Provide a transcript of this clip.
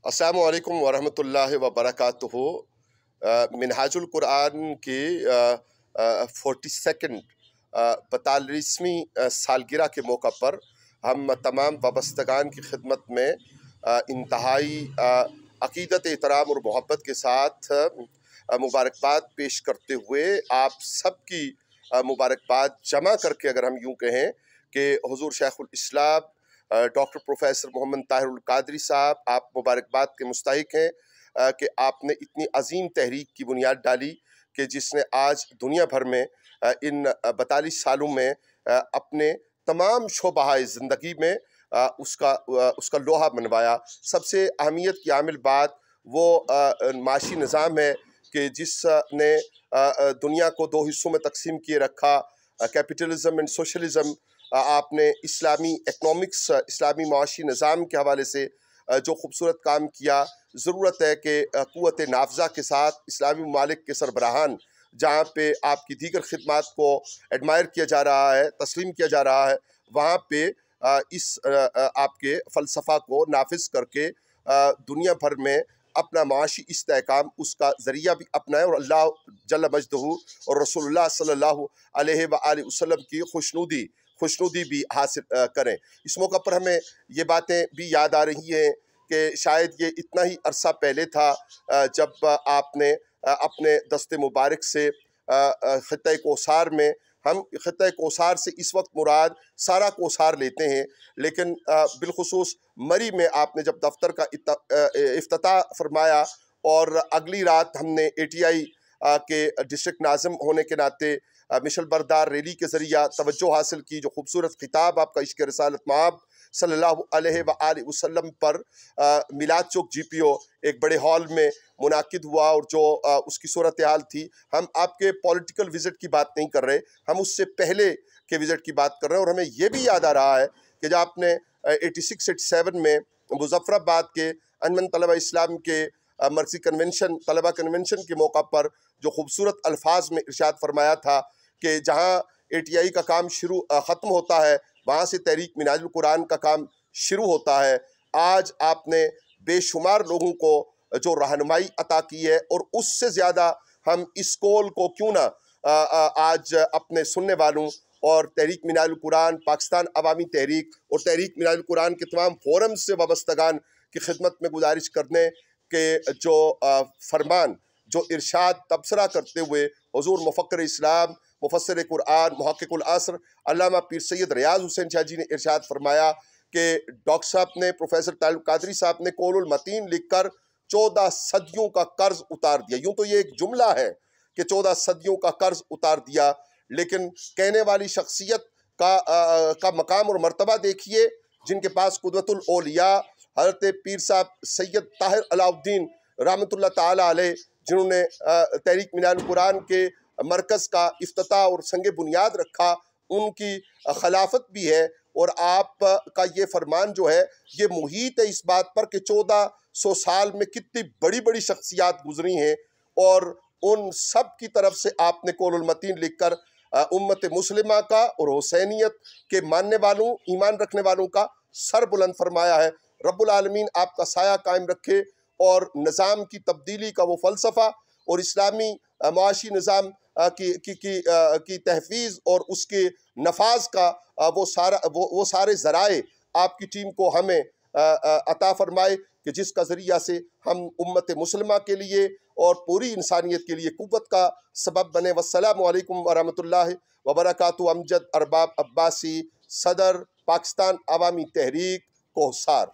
अस्सलाम वालेकुम वरहमतुल्लाहि वबरकातुहू। मिनहाजुल कुरान की 42nd 42वीं सालगिरह के मौका पर हम तमाम वाबस्तगान की खिदमत में इंतहाई अकीदत, एहतराम और मोहब्बत के साथ मुबारकबाद पेश करते हुए आप सब की मुबारकबाद जमा करके अगर हम यूँ कहें कि हुज़ूर शेखुल इस्लाम डॉक्टर प्रोफेसर मोहम्मद ताहिरुल कादरी साहब, आप मुबारकबाद के मुस्तहिक हैं कि आपने इतनी अजीम तहरीक की बुनियाद डाली कि जिसने आज दुनिया भर में इन 42 सालों में अपने तमाम शोबाए ज़िंदगी में उसका लोहा मनवाया। सबसे अहमियत की आमिल बात वो माशी निज़ाम है कि जिसने दुनिया को दो हिस्सों में तकसीम किए रखा, कैपिटलिज़म एंड सोशलिज़म। आपने इस्लामी इकनॉमिक्स, इस्लामी माशी निज़ाम के हवाले से जो खूबसूरत काम किया। ज़रूरत है कि क़ुव्वत नाफ़ज़ा के साथ इस्लामी ममालिक के सरबराहान जहाँ पे आपकी दीगर खिदमात को एडमायर किया जा रहा है, तस्लीम किया जा रहा है, वहाँ पे इस आपके फ़लसफ़ा को नाफिज करके दुनिया भर में अपना माशी इस्तेहकाम उसका ज़रिया भी अपनाएं और अल्लाह जल्ल मजदहू और रसूलुल्लाह सल्लल्लाहु अलैहि वसल्लम की खुशनुदी भी हासिल करें। इस मौका पर हमें ये बातें भी याद आ रही हैं कि शायद ये इतना ही अरसा पहले था जब आपने अपने दस्ते मुबारक से ख़ित्ते कोसार में, हम ख़ित्ते कोसार से इस वक्त मुराद सारा कोसार लेते हैं, लेकिन बिलखुसूस मरी में आपने जब दफ्तर का इफ्तिताह फरमाया और अगली रात हमने ATI के डिस्ट्रिक्ट नाज़िम होने के नाते मिशल बरदार रैली के ज़रिया तवज्जो हासिल की। जो खूबसूरत खिताब आपका इश्क़ रिसालत मआब सल्लल्लाहु अलैहि वसल्लम पर मिलाद चौक GPO एक बड़े हॉल में मुनाकिद हुआ और जो उसकी सूरत हाल थी, हम आपके पॉलिटिकल विज़िट की बात नहीं कर रहे, हम उससे पहले के विज़िट की बात कर रहे हैं। और हमें ये भी याद आ रहा है कि जब आपने 86-87 में मुज़फ़्फ़राबाद के अंजुमन तलबा इस्लाम के मरकज़ी कन्वेंशन, तलबा कन्वेंशन के मौका पर जो खूबसूरत अल्फाज में इरशाद फरमाया था कि जहाँ ATI का काम ख़त्म होता है, वहाँ से तहरीक मिनहाजुल कुरान का काम शुरू होता है। आज आपने बेशुमार लोगों को जो रहनुमाई अता की है, और उससे ज़्यादा हम इस कॉल को क्यों ना आज अपने सुनने वालों और तहरीक मिनहाजुल कुरान, पाकिस्तान अवामी तहरीक और तहरीक मिनहाजुल कुरान के तमाम फोरम से वाबस्तगान की खिदमत में गुजारिश करने के जो फरमान, जो इरशाद तबसरा करते हुए हुज़ूर मुफ़क्किर इस्लाम, मुफस्सिर कुरान, मुहक्किकुल असर अल्लामा पीर सैयद रियाज़ हुसैन शाह जी ने इरशाद फरमाया कि डॉक्टर साहब ने, प्रोफेसर ताहिरुल कादरी साहब ने कौलुल मतीन लिखकर 14 सदियों का कर्ज उतार दिया। यूँ तो ये एक जुमला है कि 14 सदियों का कर्ज उतार दिया, लेकिन कहने वाली शख्सियत का मकाम और मर्तबा देखिए, जिनके पास कुदवतुल औलिया हज़रत पीर साहब सैयद ताहिर अलाउद्दीन रहमतुल्लाह ताला अलैह, जिन्होंने तहरीक मिनहाजुल कुरान के मरकज़ का इफ्तिताह और संगे बुनियाद रखा, उनकी खिलाफत भी है। और आप का ये फरमान जो है, ये मुहीत है इस बात पर कि 1400 साल में कितनी बड़ी बड़ी शख्सियात गुजरी हैं, और उन सब की तरफ से आपने कौलुल मतीन लिखकर उम्मत मुस्लिमा का और हुसैनियत के मानने वालों, ईमान रखने वालों का सर बुलंद फरमाया है। रब्बुल आलमीन आपका साया कायम रखे और निज़ाम की तब्दीली का वो फ़लसफ़ा और इस्लामी माशी निज़ाम की तहफ़ीज़ और उसके नफाज का वो सारे ज़राए आपकी टीम को हमें अता फ़रमाए कि जिसका ज़रिया से हम उम्मत मुस्लिमा के लिए और पूरी इंसानियत के लिए क़ुव्वत का सबब बने। वस्सलामु अलैकुम वरहमतुल्लाहि वबरकातुहू। अमजद अरबाब अब्बासी, सदर, पाकिस्तान अवामी तहरीक, कोहसार।